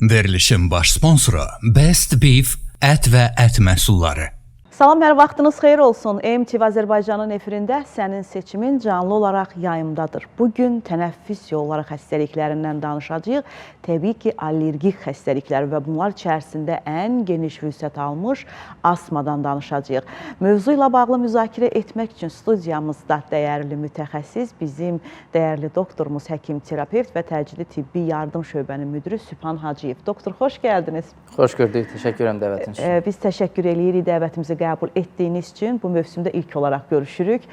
Verilişin baş sponsoru Best Beef ət və ət məhsulları. Salam, hər vaxtınız xeyir olsun. MTV Azərbaycanın efirində sənin seçimin canlı olaraq yayımdadır. Bugün tənəffüs yolları xəstəliklərindən danışacağıq. Təbii ki, allergik xəstəliklər və bunlar içərisində ən geniş vüsət almış asmadan danışacağıq. Mövzu ilə bağlı müzakirə etmək üçün studiyamızda dəyərli mütəxəssis, bizim dəyərli doktorumuz, həkim, terapevt və təcili tibbi yardım şöbənin müdürü Sübhan Hacıyev. Doktor, xoş gəldiniz. Xoş gördük, təşəkkür edirəm dəvətiniz üçün. Biz təşəkkür edirik dəvətimizi qəbul etdiyiniz üçün. Bu mövsümdə ilk olaraq görüşürük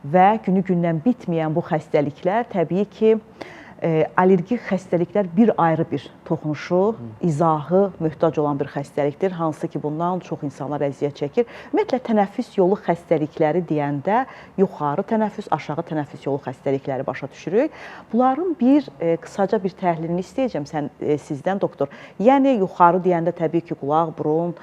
və günü-gündən bitməyən bu xəstəliklər təbii ki, allergik xəstəliklər bir ayrı bir toxunuşu, izahı möhtac olan bir xəstəlikdir. Hansı ki, bundan çox insanlar əziyyət çəkir. Ümumiyyətlə, tənəffüs yolu xəstəlikləri deyəndə yuxarı tənəffüs, aşağı tənəffüs yolu xəstəlikləri başa düşürük. Bunların qısaca bir təhlilini istəyəcəm sizdən, doktor. Yəni, yuxarı deyəndə təbii ki, qulaq, burun,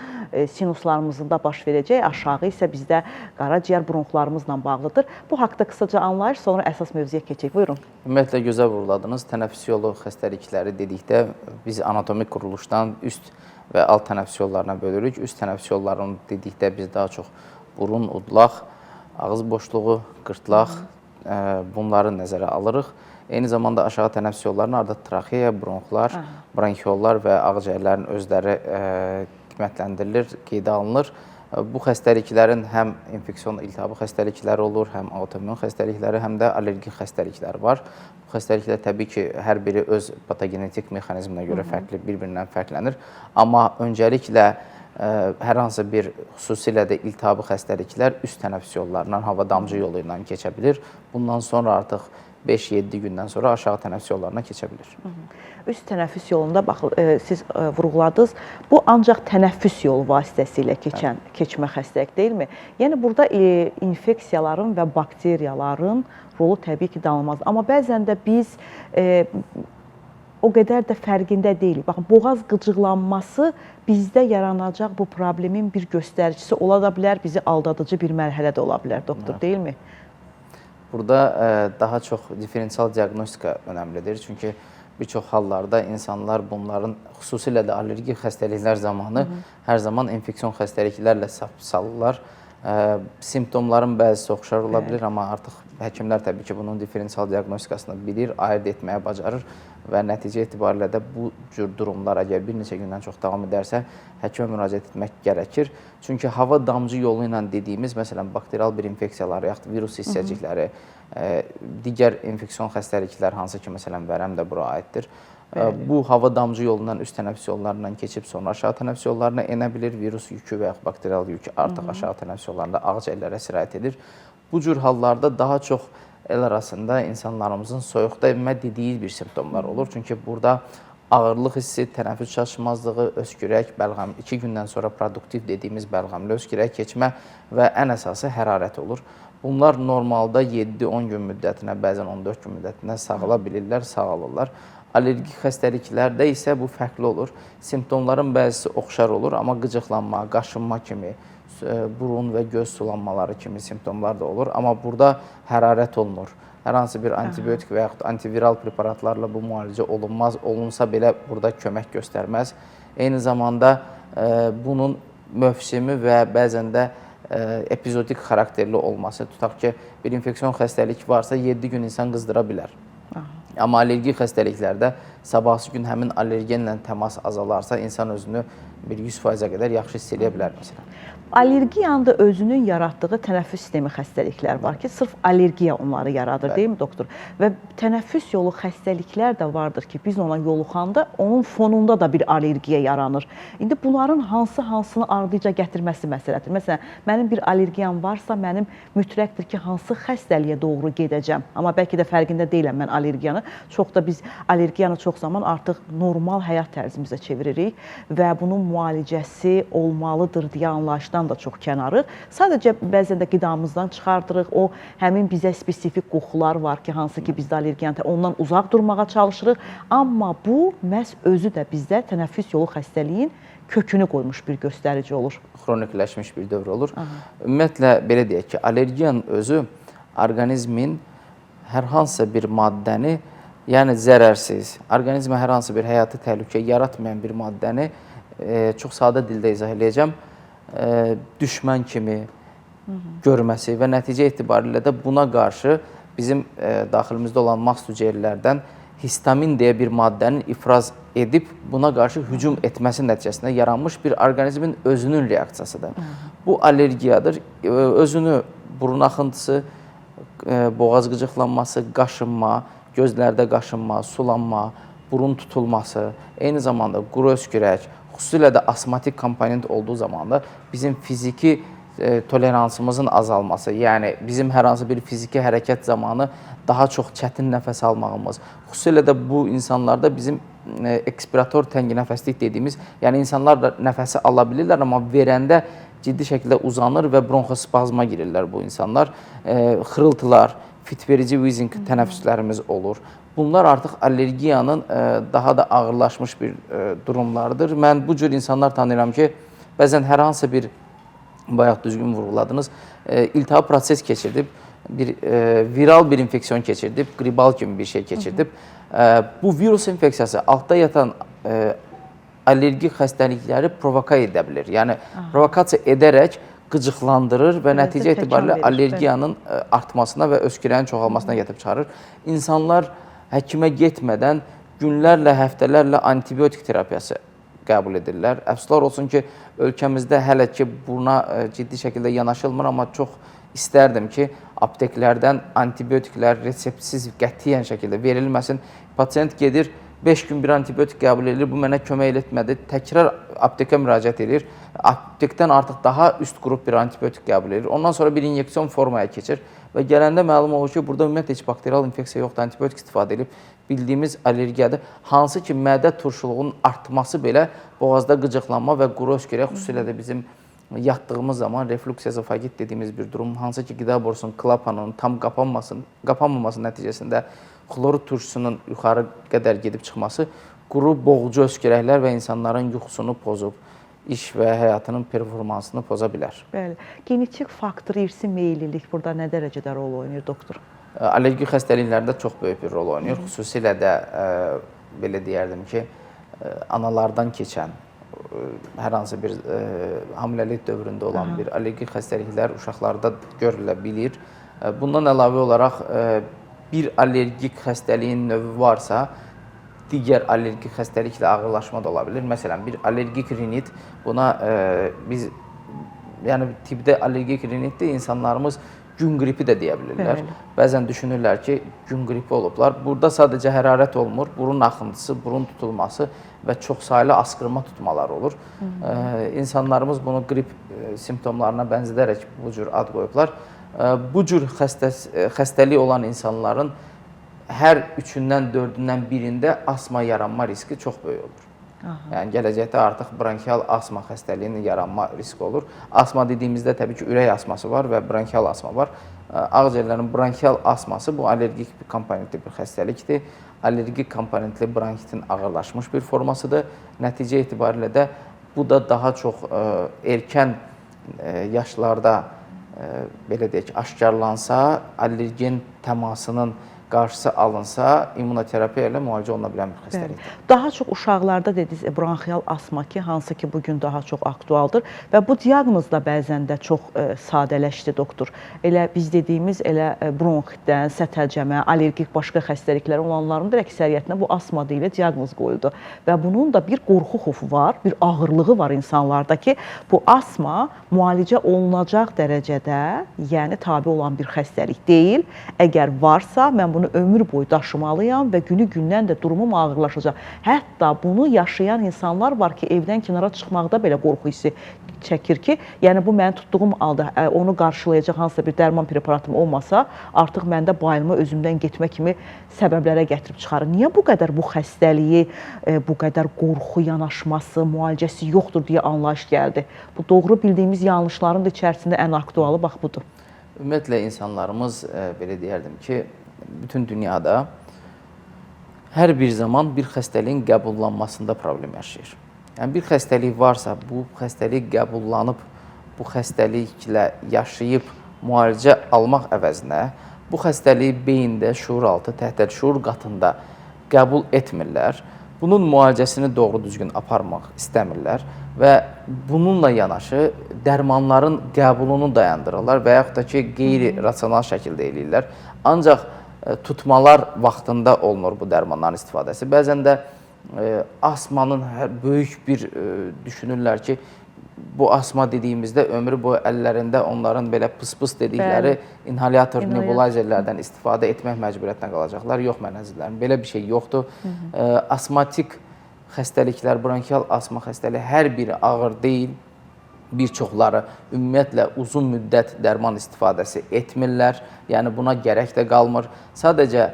sinuslarımızın da baş verəcək. Aşağı isə bizdə qaraciyər bronxlarımızla bağlıdır. Bu haqda qısaca anlayış, sonra əsas mövzuya keçək. Buyurun. Ümumiyyətlə, gözəl vurguladınız. Tənəffüs yolu xəstəlikləri dedikdə biz anatomik quruluşdan üst və alt tənəffüs yollarına bölürük. Üst tənəffüs yollarını dedikdə biz daha çox burun, udlaq, ağız boşluğu, qırtlaq bunları nəzərə alırıq. Eyni zamanda aşağı tənəffüs yollarının arada traxeya, bronxlar, bronxiollar və ağciyərlərin özləri qiymətləndirilir, qeydə alınır. Bu xəstəliklərin həm infeksion iltihabı xəstəlikləri olur, həm autoimmun xəstəlikləri, həm də allergik xəstəlikləri var. Bu xəstəliklər təbii ki, hər biri öz patogenetik mexanizminə görə bir-birindən fərqlənir. Amma öncəliklə hər hansı bir xüsusilə də iltihabı xəstəliklər üst tənəffüs yollarından, hava damcı yolu ilə keçə bilir. Bundan sonra artıq 5-7 gündən sonra aşağı tənəffüs yollarına keçə bilir. Üst tənəffüs yolunda siz vurğuladınız, bu ancaq tənəffüs yolu vasitəsilə keçmə xəstəlik deyilmi? Yəni, burada infeksiyaların və bakteriyaların rolu təbii ki, danılmaz. Amma bəzən də biz o qədər də fərqində deyilik. Baxın, boğaz qıcıqlanması bizdə yaranacaq bu problemin bir göstəricisi ola da bilər, bizi aldadıcı bir mərhələ də ola bilər, doktor, deyilmi? Burada daha çox diferensial diaqnostika önəmlidir. Çünki bir çox hallarda insanlar bunların, xüsusilə də allergik xəstəliklər zamanı hər zaman infeksion xəstəliklərlə salırlar. Simptomların bəzisi oxşar ola bilir, amma artıq həkimlər təbii ki, bunun diferensial diaqnostikasını bilir, ayırd etməyə bacarır və nəticə etibarilə də bu cür durumlar əgər bir neçə gündən çox davam edərsə, həkimə müraciət etmək gərəkir. Çünki hava damcı yolu ilə dediyimiz, məsələn, bakterial bir infeksiyalar, yaxud virus hissəcikləri, digər infeksion xəstəliklər, hansı ki, məsələn, vərəm də bura aiddir. Bu hava damcı yolundan üst tənəffüs yollarından keçib sonra aşağı tənəffüs yollarına enə bilir. Virus yükü və yaxud bakterial yükü artıq aşağı tənəffüs yollarında ağciyərlərə sirayət edir. Bu cür hallarda daha çox el arasında insanlarımızın soyuqda enmə dediyi bir simptomlar olur. Çünki burada ağırlıq hissi, tənəffüs çatışmazlığı, öskürək, bəlğəm, 2 gündən sonra produktiv dediyimiz bəlğəmli öskürək keçmə və ən əsası hərarət olur. Bunlar normalda 7-10 gün müddətinə, bəzən 14 gün müddətinə sağala bilirlər, sağalırlar. Allergik xəstəliklərdə isə bu fərqli olur. Simptomların bəzisi oxşar olur, amma qıcıqlanma, qaşınma kimi, burun və göz sulanmaları kimi simptomlar da olur. Amma burada hərarət olunur. Hər hansı bir antibiotik və yaxud antiviral preparatlarla bu müalicə olunmaz, olunsa belə burada kömək göstərməz. Eyni zamanda bunun mövsimi və bəzən də epizodik xarakterli olması, tutaq ki, bir infeksion xəstəlik varsa 7 gün insan qızdıra bilər. Amma allergik xəstəliklərdə sabahsı gün həmin allergenlə təmas azalarsa, insan özünü bir 100%-ə qədər yaxşı hiss edə bilər, məsələn. Allergiyanın da özünün yaratdığı tənəffüs sistemi xəstəliklər var ki, sırf allergiya onları yaradır, deyil mi, doktor? Və tənəffüs yolu xəstəliklər də vardır ki, biz ona yoluxanda onun fonunda da bir allergiya yaranır. İndi bunların hansını ardıca gətirməsi məsələdir. Məsələn, mənim bir allergiyam varsa, mənim mütləqdir ki, hansı xəstəliyə doğru gedəcəm. Amma bəlkə də fərqində deyiləm mən allergiyanı. Biz allergiyanı çox zaman artıq normal həyat tərzimizə çeviririk və bunun müalicəsi olmalıdır deyə anlayışdan yaşayışdan da çox kənarıq. Sadəcə bəzən də qidamızdan çıxardırıq. O həmin bizə spesifik qoxular var ki, hansı ki bizdə allergiyan, ondan uzaq durmağa çalışırıq. Amma bu məhz özü də bizdə tənəffüs yolu xəstəliyin kökünü qoymuş bir göstərici olur. Xronikləşmiş bir dövr olur. Ümumiyyətlə, belə deyək ki, allergiyan özü orqanizmin hər hansısa bir maddəni, yəni zərərsiz, orqanizmə hər hansı bir həyati təhlükə yaratmayan bir maddəni çox sadə dildə izah edəcəm, düşmən kimi görməsi və nəticə etibarilə də buna qarşı bizim daxilimizdə olan mast hüceyrələrdən histamin deyə bir maddənin ifraz edib buna qarşı hücum etməsi nəticəsində yaranmış bir orqanizmin özünün reaksiyasıdır. Bu allergiyadır. Özünü burun axıntısı, boğaz qıcıqlanması, qaşınma, gözlərdə qaşınma, sulanma, burun tutulması, eyni zamanda quru öskürək, xüsusilə də asmatik komponent olduğu zaman da bizim fiziki toleransımızın azalması, yəni bizim hər hansı bir fiziki hərəkət zamanı daha çox çətin nəfəs almağımız, xüsusilə də bu insanlarda bizim ekspirator tənginəfəslik dediyimiz, yəni insanlar da nəfəsi ala bilirlər, amma verəndə ciddi şəkildə uzanır və bronxospazma girirlər bu insanlar. Xırıltılar, fitverici wheezing tənəffüslərimiz olur. Bunlar artıq allergiyanın daha da ağırlaşmış bir durumlardır. Mən bu cür insanlar tanıyıram ki, bəzən hər hansı bir, bayaq düzgün vurguladınız, iltihab proses keçirdib, viral bir infeksiyon keçirdib, qribal kimi bir şey keçirdib. Bu virus infeksiyası altda yatan allergik xəstəlikləri provoka edə bilir. Yəni, provokasiya edərək qıcıqlandırır və nəticə etibarilə allergiyanın artmasına və öskürəyin çoxalmasına gətirib çıxarır. İnsanlar həkimə getmədən günlərlə, həftələrlə antibiotik terapiyası qəbul edirlər. Əfsuslar olsun ki, ölkəmizdə hələ ki buna ciddi şəkildə yanaşılmır, amma çox istərdim ki, apteklərdən antibiotiklər reseptsiz qətiyyən şəkildə verilməsin. Pasiyent gedir, 5 gün bir antibiotik qəbul edilir, bu mənə kömək etmədi, təkrar aptekə müraciət edir, aptekdən artıq daha üst qrup bir antibiotik qəbul edir, ondan sonra bir inyeksiyon formaya keçir və gələndə məlum olur ki, burada ümumiyyətlə heç bakterial infeksiya yoxdur, antibiotik istifadə edib bildiyimiz allergiyadır, hansı ki mədə turşuluğunun artması belə boğazda qıcıqlanma və quru öskürək, xüsusilə də bizim yatdığımız zaman reflux ezofagit dediyimiz bir durum, hansı ki qida borusunun klapanının tam qapanmaması nəticəsində xlorut turşusunun yuxarı qədər gedib çıxması quru, boğucu öskürəklər və insanların yuxusunu pozub, iş və həyatının performansını poza bilər. Bəli. Genetik faktor, irsi meyillilik burada nə dərəcədə rol oynayır, doktor? Allergik xəstəliklərdə çox böyük bir rol oynayır. Xüsusilə də, belə deyərdim ki, analardan keçən, hər hansı bir hamiləlik dövründə olan bir allergik xəstəliklər uşaqlarda görülə bilir. Bundan əlavə olaraq, bir allergik xəstəliyin növü varsa, digər allergik xəstəliklə ağırlaşma da ola bilir. Məsələn, bir allergik rinit, buna biz, yəni tibdə allergik rinitdə insanlarımız gün qripi də deyə bilirlər. Bəzən düşünürlər ki, gün qripi olublar. Burada sadəcə hərarət olmur, burun axıntısı, burun tutulması və çoxsaylı asqırma tutmalar olur. İnsanlarımız bunu qrip simptomlarına bənzədərək bu cür ad qoyublar. Bu cür xəstəlik olan insanların hər üçündən, dördündən birində asma yaranma riski çox böyük olur. Yəni, gələcəkdə artıq bronkial asma xəstəliyinin yaranma riski olur. Asma dediyimizdə təbii ki, ürək asması var və bronkial asma var. Ağciyərlərin bronkial asması bu allergik bir komponentli bir xəstəlikdir. Allergik komponentli bronkitin ağırlaşmış bir formasıdır. Nəticə etibarilə də bu da daha çox erkən yaşlarda belə deyək, aşkarlansa, allergen təmasının qarşısı alınsa, immunoterapiya ilə müalicə oluna bilən bir xəstəlikdir. Daha çox uşaqlarda dediniz bronxial asma ki, hansı ki bugün daha çox aktualdır və bu diaqnoz da bəzən də çox sadələşdi, doktor. Elə biz dediyimiz elə bronxitdən, sətəlcəmə, allergik başqa xəstəliklər olanların da əksəriyyətinə bu asma deyilə diaqnoz qoyuldu və bunun da bir qorxu xofu var, bir ağırlığı var insanlarda ki, bu asma müalicə olunacaq dərəcədə, yəni tabi olan bir xəstəlik deyil. Əgər varsa, mən bunu ömür boyu daşımalıyam və günü-gündən də durumum ağırlaşacaq. Hətta bunu yaşayan insanlar var ki, evdən kənara çıxmaqda belə qorxu hissi çəkir ki, yəni bu mənim tutduğum halda onu qarşılayacaq hansısa bir dərman preparatım olmasa, artıq məndə bayılma özümdən getmə kimi səbəblərə gətirib çıxarır. Niyə bu qədər bu xəstəliyi, bu qədər qorxu yanaşması, müalicəsi yoxdur deyə anlayış gəldi? Bu doğru bildiyimiz yanlışların da içərisində ən aktualı bax budur. Ümumiyyətlə insanlarımız belə deyərdim ki, bütün dünyada hər bir zaman bir xəstəliyin qəbullanmasında problem yaşayır. Yəni bir xəstəlik varsa, bu xəstəlik qəbullanıb, bu xəstəliklə yaşayıb müalicə almaq əvəzinə bu xəstəliyi beyində, şuuraltı, təhtər-şuur qatında qəbul etmirlər. Bunun müalicəsini doğru düzgün aparmaq istəmirlər və bununla yanaşı dərmanların qəbulunu dayandırırlar və yaxud da ki, qeyri-rasional şəkildə eləyirlər. Ancaq tutmalar vaxtında olunur bu dərmanların istifadəsi. Bəzən də asmanın böyük bir düşünürlər ki, bu asma dediyimizdə ömrü boyu əllərində onların belə pıs-pıs dedikləri inhalator, nebulizerlərdən istifadə etmək məcburiyyətinə qalacaqlar. Yox, mən əzizlərim, belə bir şey yoxdur. Asmatik xəstəliklər, bronkial asma xəstəliyi hər biri ağır deyil. Bir çoxları ümumiyyətlə uzun müddət dərman istifadəsi etmirlər. Yəni buna gərək də qalmır. Sadəcə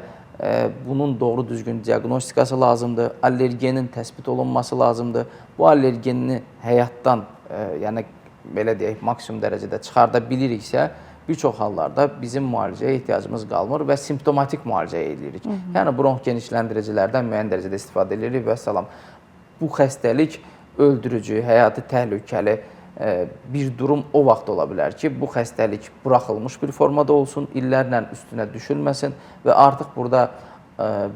bunun doğru düzgün diaqnostikası lazımdır. Allergenin təsbit olunması lazımdır. Bu allergenini həyatdan, yəni belə deyək, maksimum dərəcədə çıxarda biliriksə, bir çox hallarda bizim müalicəyə ehtiyacımız qalmır və simptomatik müalicə edirik. Yəni bronx genişləndiricilərdən müəyyən dərəcədə istifadə edirik və salam. Bu xəstəlik öldürücü, həyatı təhlükəli bir durum o vaxt ola bilər ki, bu xəstəlik buraxılmış bir formada olsun, illərlə üstünə düşülməsin və artıq burada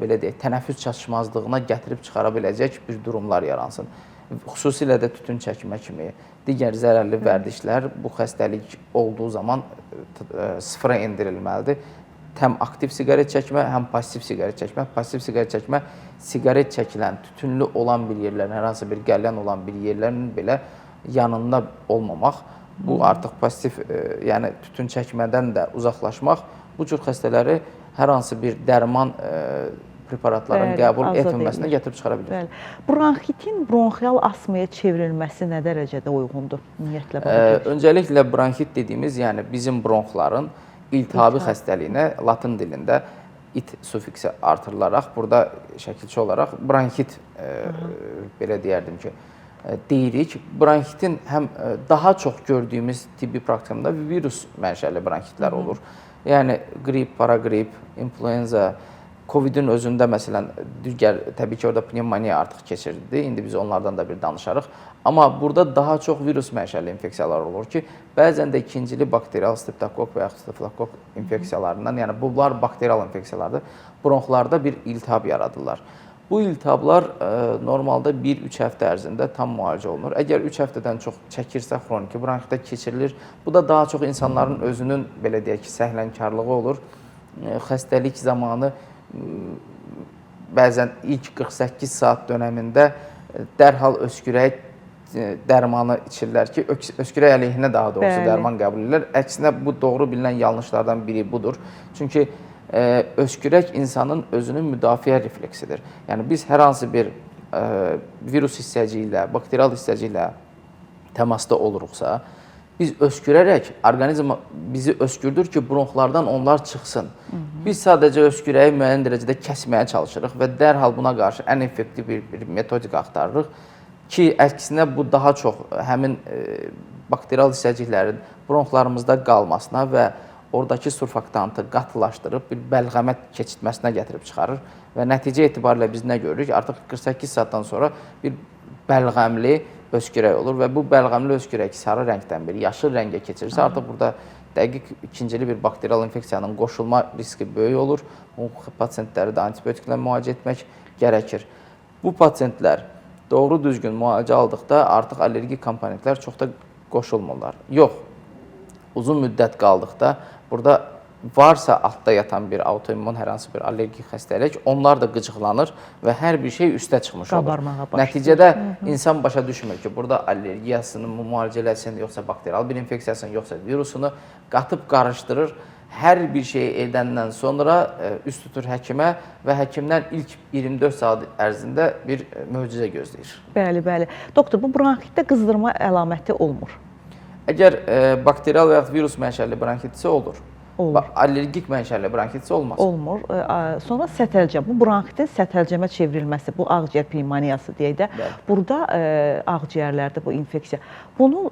belə deyək, tənəffüs çatışmazlığına gətirib çıxara biləcək bir durumlar yaransın. Xüsusilə də tütün çəkmə kimi digər zərərli vərdişlər bu xəstəlik olduğu zaman sıfıra endirilməlidir. Həm aktiv siqaret çəkmə, həm pasiv siqaret çəkmə. Pasiv siqaret çəkmə, siqaret çəkilən, tütünlü olan bir yerlərin, hər hansı bir qəlyan olan bir yerlərin belə yanında olmamaq, bu artıq pasiv, yəni tütün çəkmədən də uzaqlaşmaq, bu cür xəstələri hər hansı bir dərman preparatların qəbul etməməsinə gətirib çıxara bilir. Bronxitin bronxial asmaya çevrilməsi nə dərəcədə uyğundur? Ümumiyyətlə, öncəliklə bronxit dediyimiz, yəni bizim bronxların iltihabi xəstəliyinə latın dilində it sufiksi artırılaraq, burada şəkilçi olaraq bronxit belə deyərdim ki, deyirik. Bronxitin həm daha çox gördüyümüz tibbi praktikamda virus mənşəli bronxitlər olur. Yəni qrip, paraqrip, influenza, Covid-in özündə məsələn, digər, təbii ki, orada pnevmoniya artıq keçirdi. İndi biz onlardan da bir danışarıq. Amma burada daha çox virus mənşəli infeksiyalar olur ki, bəzən də ikincili bakterial streptokok və yaxud stafilokok infeksiyalarından, yəni bunlar bakterial infeksiyalardır, bronxlarda bir iltihab yaradırlar. Bu iltihablar normalda 1-3 həftə ərzində tam müalicə olunur. Əgər 3 həftədən çox çəkirsə, xroniki bronxitə keçirilir. Bu da daha çox insanların özünün, belə deyək ki, səhlənkarlığı olur. Xəstəlik zamanı bəzən ilk 48 saat dönəmində dərhal öskürək dərmanı içirlər ki, öskürək əleyhinə daha doğrusu dərman qəbul edirlər. Əksinə, bu doğru bilinən yanlışlardan biri budur. Çünki öskürək insanın özünün müdafiə refleksidir. Yəni biz hər hansı bir virus hissəci ilə, bakterial hissəci ilə təmasda oluruqsa, biz öskürərək, orqanizm bizi öskürdür ki, bronxlardan onlar çıxsın. Biz sadəcə öskürəyi müəyyən dərəcədə kəsməyə çalışırıq və dərhal buna qarşı ən effektiv bir metodika axtarırıq ki, əksinə bu daha çox həmin bakterial hissəciklərin bronxlarımızda qalmasına və oradakı surfaktantı qatılaşdırıb bir bəlğəmə keçirtməsinə gətirib çıxarır və nəticə etibarilə biz nə görürük? Artıq 48 saatdan sonra bir bəlğəmli öskürək olur və bu bəlğəmli öskürək sarı rəngdən bir yaşıl rəngə keçirirsə, artıq burada dəqiq ikincili bir bakterial infeksiyanın qoşulma riski böyük olur. Bu pasientləri də antibiotiklə müalicə etmək gərəkir. Bu pasientlər doğru düzgün müalicə aldıqda artıq allergik komponentlər çox da qoşulmurlar. Yox, uzun müddət qaldıqda burada varsa altda yatan bir autoimmun hər hansı bir allergik xəstəlik, onlar da qıcıqlanır və hər bir şey üstə çıxmış olur. Nəticədə insan başa düşmür ki, burada allergiyasını müalicə eləsin, yoxsa bakterial bir infeksiyasını, yoxsa virusunu qatıb qarışdırır Hər bir şeyi edəndən sonra üst tutur həkimə və həkimdən ilk 24 saat ərzində bir möcüzə gözləyir. Bəli, bəli. Doktor, bu bronxitdə qızdırma əlaməti olmur. Əgər bakterial və ya virus mənşəli bronxitsə olur. Olur. Allergik mənşəli bronxitsə olmaz. Olmur. Sonra sətəlcəm. Bu bronxitin sətəlcəmə çevrilməsi, bu ağciyər pnevmoniyası deyək də. Bəli. Burada ağciyərlərdə bu infeksiya. Bunun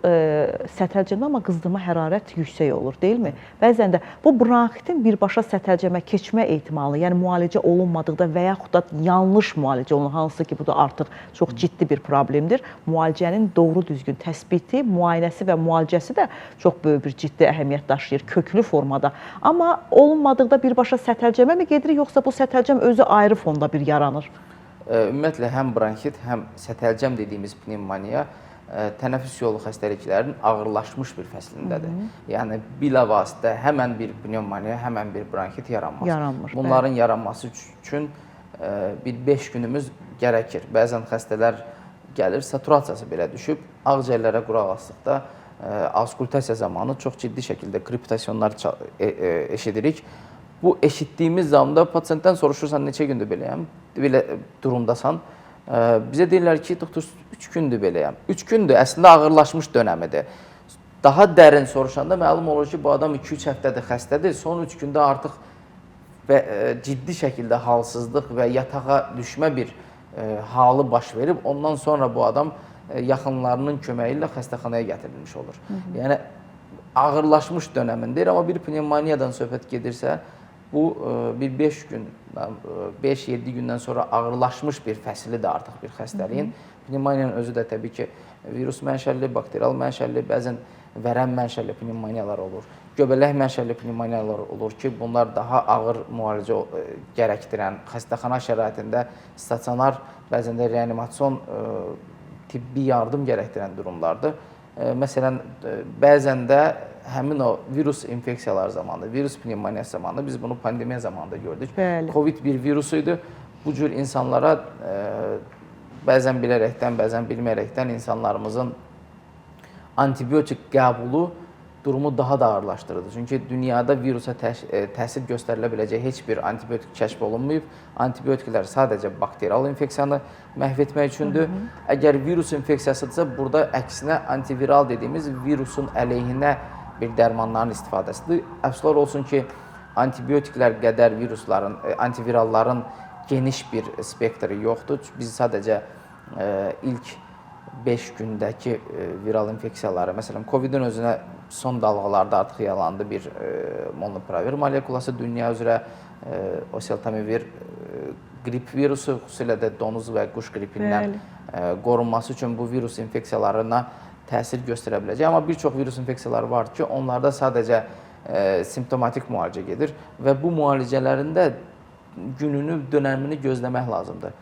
sətəlcəmə amma qızdırma hərarət yüksək olur, deyilmi? Bəzən də bu bronxitin birbaşa sətəlcəmə keçmə ehtimalı, yəni müalicə olunmadıqda və yaxud da yanlış müalicə olunur, hansı ki, bu da artıq çox ciddi bir problemdir. Müalicənin doğru düzgün təsbiti, müayinəsi və müalicəsi də çox böyük bir ciddi əhəmiyyət daşıyır, köklü formada. Amma olunmadıqda birbaşa sətəlcəmə mi gedirik, yoxsa bu sətəlcəm özü ayrı fonda bir yaranır? Ümumiyyətlə, həm bronxit, həm sətəlcəm dediyimiz pnevmoniya tənəffüs yolu xəstəliklərinin ağırlaşmış bir fəslindədir. Yəni, bilavasitə həmən bir pnevmoniya, həmən bir bronxit yaranmaz. Yaranmır. Bunların yaranması üçün bir 5 günümüz gərəkir. Bəzən xəstələr gəlir, saturasiyası belə düşüb, ağciyərlərə quraq asdıqda auskultasiya zamanı çox ciddi şəkildə kriptasyonlar eşidirik. Bu eşitdiyimiz zamanda pasiyentdən soruşursan neçə gündür beləyəm, belə durumdasan. Bizə deyirlər ki, doktor 3 gündür beləyəm. 3 gündür əslində ağırlaşmış dönəmidir. Daha dərin soruşanda məlum olur ki, bu adam 2-3 həftədir xəstədir. Son 3 gündə artıq ciddi şəkildə halsızlıq və yatağa düşmə bir halı baş verib. Ondan sonra bu adam yaxınlarının köməyi ilə xəstəxanaya gətirilmiş olur. Yəni, ağırlaşmış dönəmindir, amma bir pnevmoniyadan söhbət gedirsə, bu bir 5 gün, 5-7 gündən sonra ağırlaşmış bir fəsilidir artıq bir xəstəliyin. Pnevmoniyanın özü də təbii ki, virus mənşəli, bakterial mənşəli, bəzən vərəm mənşəli pnevmoniyalar olur. Göbələk mənşəli pnevmoniyalar olur ki, bunlar daha ağır müalicə gərəkdirən, xəstəxana şəraitində stasionar, bəzən də reanimasyon tibbi yardım gərəkdirən durumlardır. Məsələn, bəzən də həmin o virus infeksiyalar zamanında, virus pnevmoniyası zamanında, biz bunu pandemiya zamanında gördük. Bəli. Covid bir virusuydu. Bu cür insanlara bəzən bilərəkdən, bəzən bilməyərəkdən insanlarımızın antibiotik qəbulu durumu daha da ağırlaşdırdı. Çünki dünyada virusa təsir göstərilə biləcək heç bir antibiotik kəşf olunmayıb. Antibiotiklər sadəcə bakterial infeksiyanı məhv etmək üçündür. Əgər virus infeksiyasıdırsa, burada əksinə antiviral dediyimiz virusun əleyhinə bir dərmanların istifadəsidir. Əfsuslar olsun ki, antibiotiklər qədər virusların, antiviralların geniş bir spektri yoxdur. Biz sadəcə ilk 5 gündəki viral infeksiyaları, məsələn, Covid-in özünə son dalğalarda artıq yalandı bir molnupiravir molekulası dünya üzrə oseltamivir qrip virusu, xüsusilə də donuz və quş qripindən qorunması üçün bu virus infeksiyalarına təsir göstərə biləcək. Amma bir çox virus infeksiyaları var ki, onlarda sadəcə simptomatik müalicə gedir və bu müalicələrində gününü, dönəmini gözləmək lazımdır.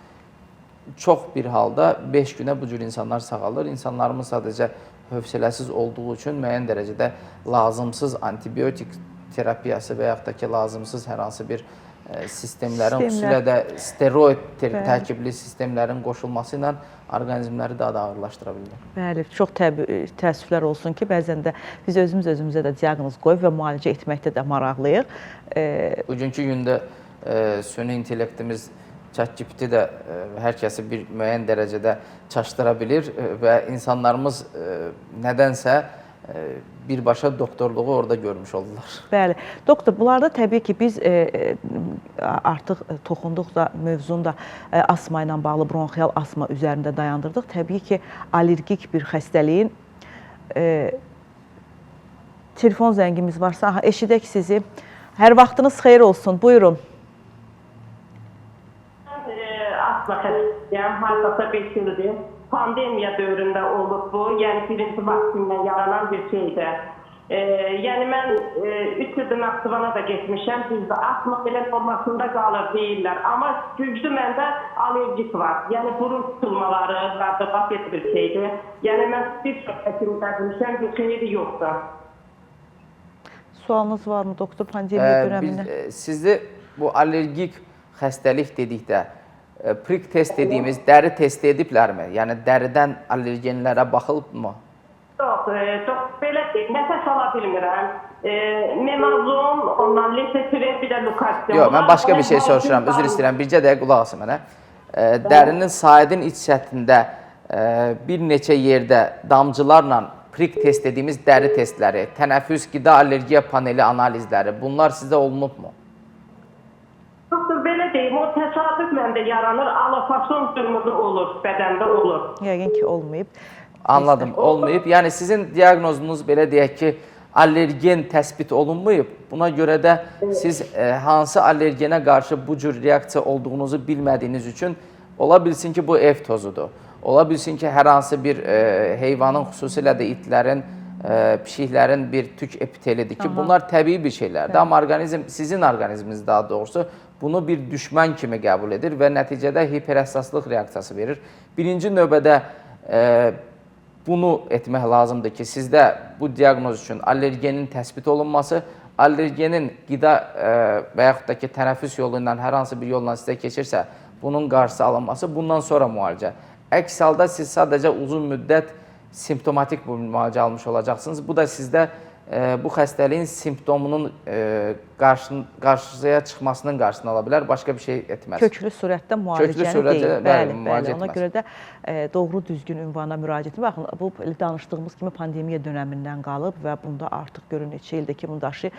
Çox bir halda 5 günə bu cür insanlar sağalır. İnsanlarımız sadəcə hövsələsiz olduğu üçün müəyyən dərəcədə lazımsız antibiotik terapiyası və yaxud da ki, lazımsız hər hansı bir sistemlərin, xüsusilə də steroid tərkibli sistemlərin qoşulması ilə orqanizmləri daha da ağırlaşdıra bilir. Bəli, çox təəssüflər olsun ki, bəzən də biz özümüzə də diaqnoz qoyub və müalicə etməkdə də maraqlıyıq. Bugünkü gündə süni intellektimiz ChatGPT də hər kəsi bir müəyyən dərəcədə çaşdıra bilir və insanlarımız nədənsə birbaşa doktorluğu orada görmüş oldular. Bəli. Doktor, bunlarda təbii ki, biz artıq toxunduq da mövzunu da asma ilə bağlı, bronxial asma üzərində dayandırdıq. Təbii ki, allergik bir xəstəliyin telefon zəngimiz varsa, eşidək sizi. Hər vaxtınız xeyir olsun. Buyurun. Asma xəstəliyəm, hardasa 5 ildir. Pandemiya dövründə olub bu, yəni birinci vaksinlə yaranan bir şeydir. Yəni mən 3 ildir Naxçıvana da getmişəm, bizdə asma belə formasında qalır deyirlər. Amma güclü məndə allergik var, yəni burun tutulmaları, qardabat bir şeydir. Yəni mən bir çox həkimdə bilmişəm ki, xeyri yoxdur. Sualınız varmı doktor pandemiya dönəmində? Sizdə bu allergik xəstəlik dedikdə, prik test dediyimiz dəri testi ediblərmi? Yəni dəridən allergenlərə baxılıbmı? Yox, çox belə deyim, nəfəs ala bilmirəm. Memazon, ondan Lesetüren, bir də Lukasyon. Yox, mən başqa bir şey soruşuram. Üzr istəyirəm. Bircə dəqiqə qulaq asın mənə. Dərinin saydın iç səthində bir neçə yerdə damcılarla prik test dediyimiz dəri testləri, tənəffüs, qida allergiya paneli analizləri, bunlar sizdə olunubmu? Doktor, belə deyim, o təsadüf məndə yaranır, alofason durumuda olur, bədəndə olur. Yəqin ki, olmayıb. Anladım, olmayıb. Yəni sizin diaqnozunuz belə deyək ki, allergen təsbit olunmayıb. Buna görə də siz hansı allergenə qarşı bu cür reaksiya olduğunuzu bilmədiyiniz üçün ola bilsin ki, bu ev tozudur. Ola bilsin ki, hər hansı bir heyvanın, xüsusilə də itlərin, pişiklərin bir tük epitelidir ki, bunlar təbii bir şeylərdir. Amma sizin orqanizminiz daha doğrusu bunu bir düşmən kimi qəbul edir və nəticədə hiperhəssaslıq reaksiyası verir. Birinci növbədə bunu etmək lazımdır ki, sizdə bu diaqnoz üçün allergenin təsbit olunması, allergenin qida və yaxud da ki, tənəffüs yolu ilə hər hansı bir yolla sizə keçirsə, bunun qarşısı alınması, bundan sonra müalicə. Əks halda siz sadəcə uzun müddət simptomatik bir müalicə almış olacaqsınız. Bu da sizdə bu xəstəliyin simptomunun qarşıya çıxmasının qarşısını ala bilər, başqa bir şey etməz. Köklü surətdə müalicəni deyil. Bəli, ona görə də doğru düzgün ünvana müraciət. Baxın, bu danışdığımız kimi pandemiya dönəmindən qalıb və bunda artıq görün neçə ildir ki, bunu daşıyır.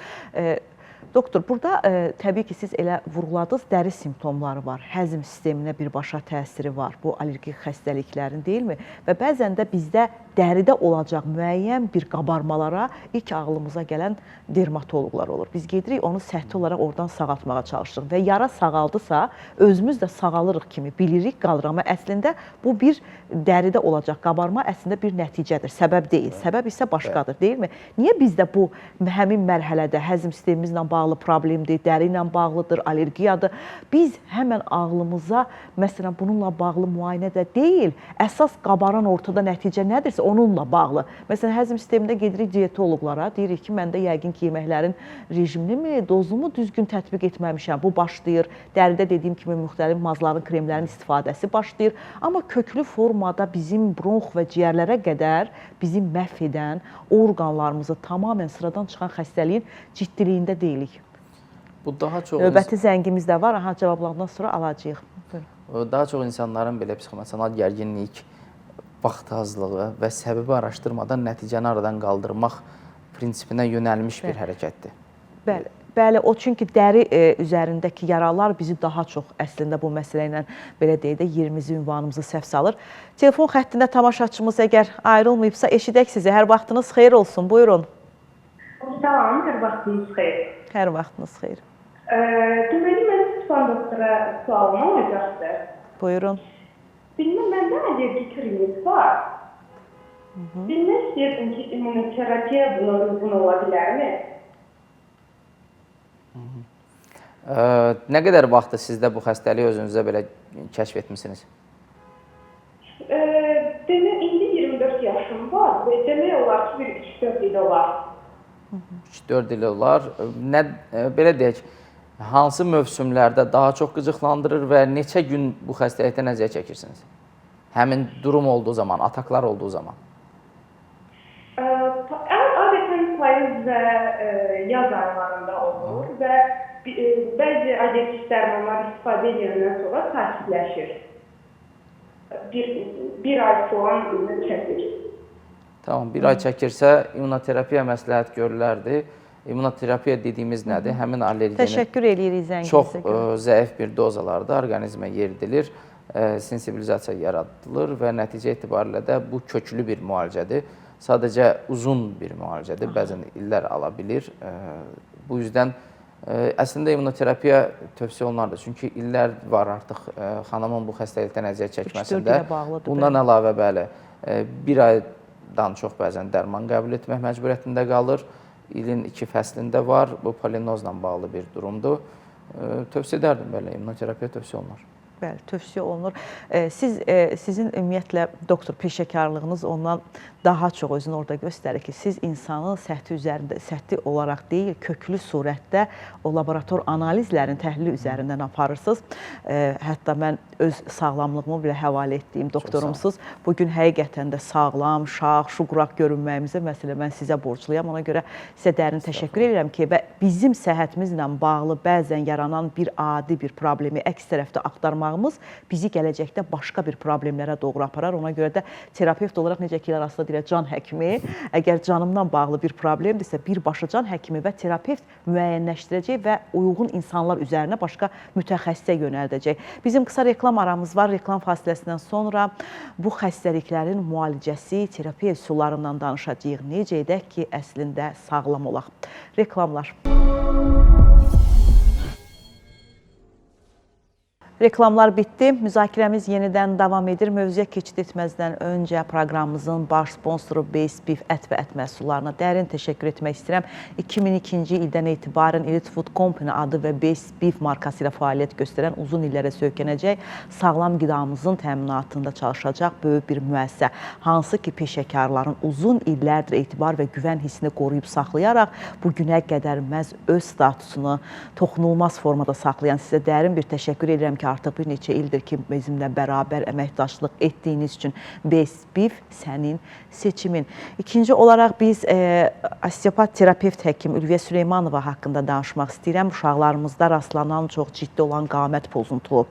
Doktor, burada təbii ki, siz elə vurğuladınız, dəri simptomları var, həzm sisteminə birbaşa təsiri var, bu allergik xəstəliklərin, deyilmi? Və bəzən də bizdə dəridə olacaq müəyyən bir qabarmalara ilk ağlımıza gələn dermatoloqlar olur. Biz gedirik, onu səhti olaraq oradan sağaltmağa çalışırıq və yara sağaldısa, özümüz də sağalırıq kimi bilirik, qalır. Amma əslində bu bir dəridə olacaq qabarma əslində bir nəticədir, səbəb deyil. Səbəb isə başqadır, deyilmi? Niyə bizdə bu həmin mərhələdə həzm sistemimizlə bağlı problemdir, dəri ilə bağlıdır, allergiyadır? Biz həmən ağlımıza, məsələn, bununla bağlı müayinə də deyil, əsas qabaran ortada nəticə nədirsə, onunla bağlı. Məsələn, həzm sistemində gedirik diyetoloqlara, deyirik ki, məndə yəqin ki, yeməklərin rejimini, dozumu düzgün tətbiq etməmişəm. Bu başlayır, dəridə dediyim kimi müxtəlif mazların, kremlərin istifadəsi başlayır. Amma köklü formada bizim bronx və ciyərlərə qədər bizi məhv edən, orqanlarımızı tamamilə sıradan çıxan xəstəliyin ciddiliyində deyilik. Bu daha çox növbəti zəngimiz də var, cavablardan sonra alacağıq. Daha çox insanların belə psixoemosional gərginlik, vaxt azlığı və səbəbi araşdırmadan nəticəni aradan qaldırmaq prinsipinə yönəlmiş bir hərəkətdir. Bəli. Bəli, o çünki dəri üzərindəki yaralar bizi daha çox əslində bu məsələ ilə belə deyək də yerimizi, ünvanımızı səhv salır. Telefon xəttində tamaşaçımız əgər ayrılmayıbsa eşidək sizi. Hər vaxtınız xeyir olsun. Buyurun. Salam, hər vaxtınız xeyir. Hər vaxtınız xeyir. Deməli, mənim Sifan doktora sualım olacaqdır. Buyurun. Bilməm, məndə allergik rinit var. Bilmək istəyirdim ki, immunoterapiya buna uyğun ola bilərmi? Nə qədər vaxtdır sizdə bu xəstəliyi özünüzə belə kəşf etmişsiniz? Demək, indi 24 yaşım var və demək olar ki, bir 3-4 il olar. 3-4 il olar. Belə deyək, hansı mövsümlərdə daha çox qıcıqlandırır və neçə gün bu xəstəlikdən əziyyət çəkirsiniz? Həmin durum olduğu zaman, ataklar olduğu zaman? Adətən payız və yaz aylarında olur və bəzi allergik dərmanlar istifadə edilmədən sonra sakitləşir. Bir ay falan çəkir. Tamam, bir ay çəkirsə immunoterapiya məsləhət görülərdi. İmmunoterapiya dediyimiz nədir? Həmin allergeni Təşəkkür edirik zəngimizə. Çox zəif bir dozalarda orqanizmə yeridilir, sensibilizasiya yaradılır və nəticə etibarilə də bu köklü bir müalicədir. Sadəcə uzun bir müalicədir, bəzən illər ala bilir. Bu yüzdən əslində immunoterapiya tövsiyə olunardır. Çünki illər var artıq xanımın bu xəstəlikdən əziyyət çəkməsində. Bundan əlavə, bəli, bir aydan çox bəzən dərman qəbul etmək məcburiyyətində qalır. İlin 2 fəslində var. Bu polinozla bağlı bir durumdur. Tövsiyə edərdim belə, immunoterapiya tövsiyə olunur. Bəli, tövsiyə olunur. Sizin ümumiyyətlə doktor peşəkarlığınız ondan daha çox özünü orada göstərir ki, siz insanın səthi üzərində, səthi olaraq deyil, köklü surətdə o laborator analizlərin təhlili üzərindən aparırsınız. Hətta mən öz sağlamlığımı belə həvalə etdiyim doktorumsuz. Bugün həqiqətən də sağlam, şax, şuquraq görünməyimizə məsələ mən sizə borcluyam. Ona görə sizə dərin təşəkkür edirəm ki, və bizim səhhətimizlə bağlı bəzən yaranan bir adi bir problemi əks tərəfdə axtarmağımız bizi gələcəkdə başqa bir problemlərə doğru aparar. Ona görə də terapevt olaraq necə ki, arasında deyirək can həkimi, əgər canımdan bağlı bir problemdirsə, birbaşa can həkimi və terapevt müəyyənləşdirəcək və uyğun insanlar üzərinə başqa mütəxəssisə yönəldəcək. Bizim qısa reklam aramız var. Reklam fasiləsindən sonra bu xəstəliklərin müalicəsi, terapiya üsullarından danışacağıq. Necə edək ki, əslində sağlam olaq. Reklamlar. Reklamlar bitdi. Müzakirəmiz yenidən davam edir. Mövzuya keçid etməzdən öncə proqramımızın baş sponsoru Base Beef ət və ət məhsullarına dərin təşəkkür etmək istəyirəm. 2002-ci ildən etibarən Elite Food Company adı və Base Beef markası ilə fəaliyyət göstərən uzun illərə söykənəcək sağlam qidamızın təminatında çalışacaq böyük bir müəssisə. Hansı ki, peşəkarların uzun illərdir etibar və güvən hissini qoruyub saxlayaraq bu günə qədər məhz öz statusunu toxunulmaz formada saxlayan sizə dərin bir təşəkkür edirəm ki, artıq bir neçə ildir ki, bizimlə bərabər əməkdaşlıq etdiyiniz üçün Base Beef sənin seçimin. İkinci olaraq biz osteopat terapevt həkim Ülviyə Süleymanova haqqında danışmaq istəyirəm. Uşaqlarımızda rastlanan çox ciddi olan qamət pozuntusu,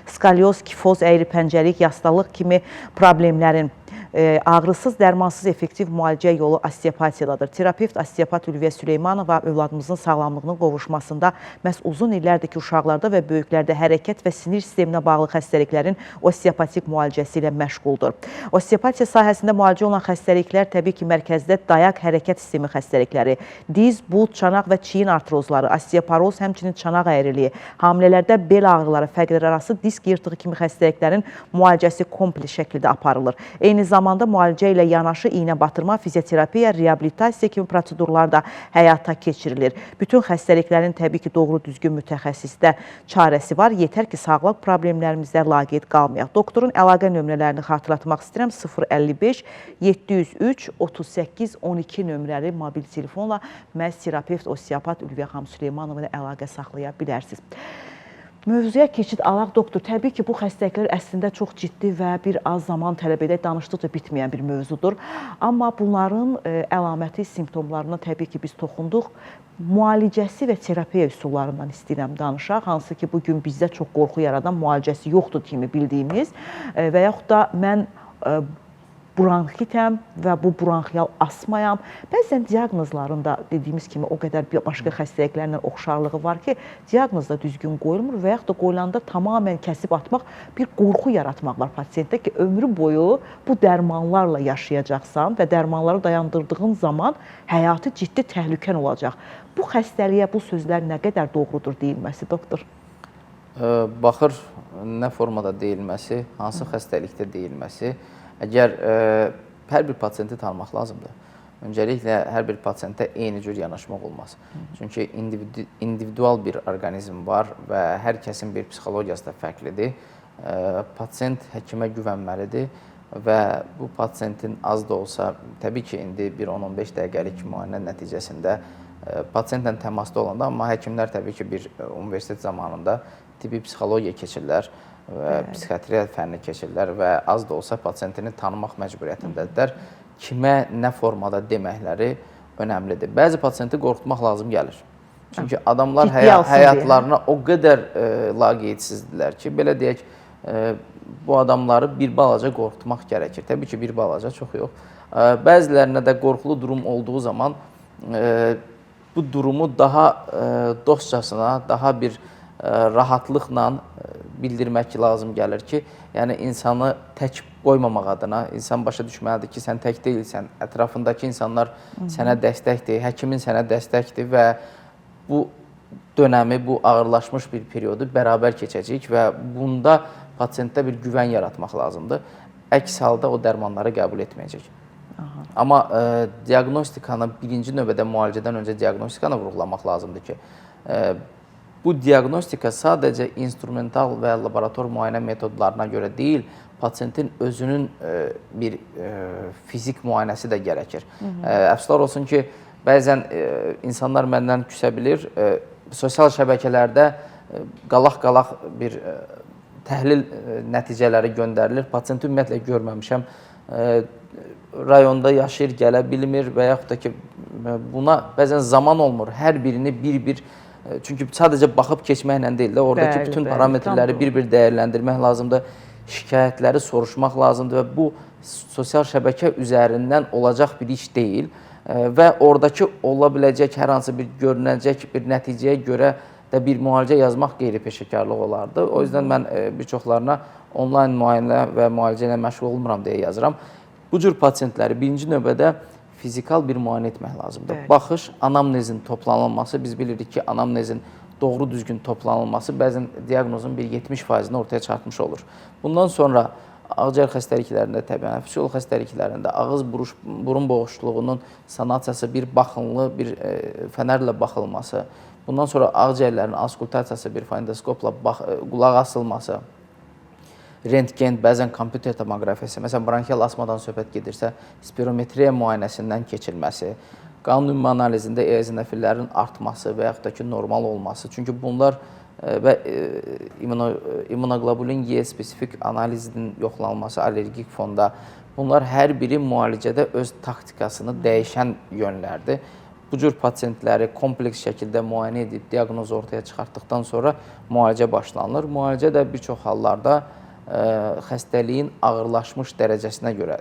skalyoz, kifoz, əyri pəncəlik, yastalıq kimi problemlərin ağrısız, dərmansız effektiv müalicə yolu osteopatiyadadır. Terapevt osteopat Ülviyə Süleymanova övladımızın sağlamlığının qovuşmasında məhz uzun illərdir ki, uşaqlarda və böyüklərdə hərəkət və sinir sisteminə bağlı xəstəliklərin osteopatik müalicəsi ilə məşğuldur. Osteopatiya sahəsində müalicə olan xəstəliklər təbii ki, mərkəzdə dayaq hərəkət sistemi xəstəlikləri, diz, bud, çanaq və çiyin artrozları, osteoporoz, həmçinin çanaq əyriliyi, hamilələrdə bel ağrıları, fəqrlərarası disk yırtığı kimi xəstəliklərin müalicəsi kompleks şəkildə aparılır. Eyni zamanda müalicə ilə yanaşı iynə batırma, fizioterapiya, reabilitasiya kimi prosedurlar da həyata keçirilir. Bütün xəstəliklərin təbii ki, doğru düzgün mütəxəssisdə çarəsi var. Yetər ki, sağlıq problemlərimizdə laqeyd qalmayaq. Doktorun əlaqə nömrələrini xatırlatmaq istəyirəm. 055 703 38 12 nömrəli mobil telefonla məhz terapevt osteopat Ülviyə xanım Süleymanova ilə əlaqə saxlaya bilərsiniz. Mövzuya keçid alaq, doktor. Təbii ki, bu xəstəliklər əslində çox ciddi və bir az zaman tələb edək, danışdıqca bitməyən bir mövzudur. Amma bunların əlaməti, simptomlarına təbii ki, biz toxunduq. Müalicəsi və terapiya üsullarından istəyirəm danışaq. Hansı ki, bugün bizdə çox qorxu yaradan müalicəsi yoxdur kimi bildiyimiz və yaxud da mən bronxitəm və bu bronxial asmayam. Bəzən diaqnozlarında dediyimiz kimi o qədər başqa xəstəliklərlə oxşarlığı var ki, diaqnoz da düzgün qoyulmur və yaxud da qoyulanda tamamən kəsib atmaq, bir qorxu yaratmaq var pasiyentdə ki, ömrü boyu bu dərmanlarla yaşayacaqsan və dərmanları dayandırdığın zaman həyatı ciddi təhlükən olacaq. Bu xəstəliyə bu sözlər nə qədər doğrudur deyilməsi, doktor? Baxır, nə formada deyilməsi, hansı xəstəlikdə deyilməsi. Əgər hər bir pasiyenti tanımaq lazımdır. Öncəliklə hər bir pasiyentə eyni cür yanaşmaq olmaz. Çünki individual bir orqanizm var və hər kəsin bir psixologiyası da fərqlidir. Pasiyent həkimə güvənməlidir və bu pasiyentin az da olsa, təbii ki, indi bir 10-15 dəqiqəlik müayinə nəticəsində pasiyentlə təmasda olanda, amma həkimlər təbii ki, bir universitet zamanında tibbi psixologiya keçirlər və psixiatriya fənni keçirlər və az da olsa pasiyentini tanımaq məcburiyyətindədirlər. Kimə, nə formada deməkləri önəmlidir. Bəzi pasiyenti qorxutmaq lazım gəlir. Çünki adamlar həyatlarına o qədər laqeydsizdilər ki, belə deyək, bu adamları bir balaca qorxutmaq gərəkir. Təbii ki, bir balaca, çox yox. Bəzilərinə də qorxulu durum olduğu zaman bu durumu daha dostcasına, daha bir rahatlıqla bildirmək lazım gəlir ki, yəni insanı tək qoymamaq adına, insan başa düşməlidir ki, sən tək deyilsən, ətrafındakı insanlar sənə dəstəkdir, həkimin sənə dəstəkdir və bu dönəmi, bu ağırlaşmış bir periodu bərabər keçəcəyik və bunda pasiyentdə bir güvən yaratmaq lazımdır. Əks halda o dərmanları qəbul etməyəcək. Amma diaqnostikanı birinci növbədə müalicədən öncə diaqnostikanı vurğulamaq lazımdır ki, bu diaqnostika sadəcə instrumental və laborator müayinə metodlarına görə deyil, pasiyentin özünün bir fizik müayinəsi də gərəkir. Əfsuslar olsun ki, bəzən insanlar məndən küsə bilir, sosial şəbəkələrdə qalaq-qalaq bir təhlil nəticələri göndərilir. Pasiyenti ümumiyyətlə görməmişəm, rayonda yaşayır, gələ bilmir və yaxud da ki, buna bəzən zaman olmur. Hər birini bir-bir, çünki sadəcə baxıb keçməklə deyil də, oradakı bütün parametrləri bir-bir dəyərləndirmək lazımdır, şikayətləri soruşmaq lazımdır və bu sosial şəbəkə üzərindən olacaq bir iş deyil və oradakı ola biləcək hər hansı bir görünəcək bir nəticəyə görə də bir müalicə yazmaq qeyri-peşəkarlıq olardı. O yüzden mən bir çoxlarına onlayn müayinə və müalicə ilə məşğul olmuram deyə yazıram. Bu cür pasiyentləri birinci növbədə fizikal bir müayinə etmək lazımdır. Baxış, anamnezin toplanılması, biz bilirik ki, anamnezin doğru düzgün toplanılması bəzən diaqnozun bir 70%-ni ortaya çıxartmış olur. Bundan sonra ağciyər xəstəliklərində, təbii nəfəs yolu xəstəliklərində ağız burun boğuşluğunun sanasiyası bir baxımlı, bir fənərlə baxılması, bundan sonra ağciyərlərin auskultasiyası bir fonendoskopla qulaq asılması, rentgen, bəzən kompüter tomoqrafiyası, məsələn, bronkial asmadan söhbət gedirsə, spirometriya müayinəsindən keçilməsi, qan ümumi analizində eozinofillərin artması və yaxud da ki, normal olması. Çünki bunlar və immunoglobulin Y spesifik analizinin yoxlanılması allergik fonda, bunlar hər biri müalicədə öz taktikasını dəyişən yönlərdir. Bu cür pasiyentləri kompleks şəkildə müayinə edib, diaqnoz ortaya çıxartdıqdan sonra müalicə başlanılır. Müalicə də bir çox hallarda xəstəliyin ağırlaşmış dərəcəsinə görə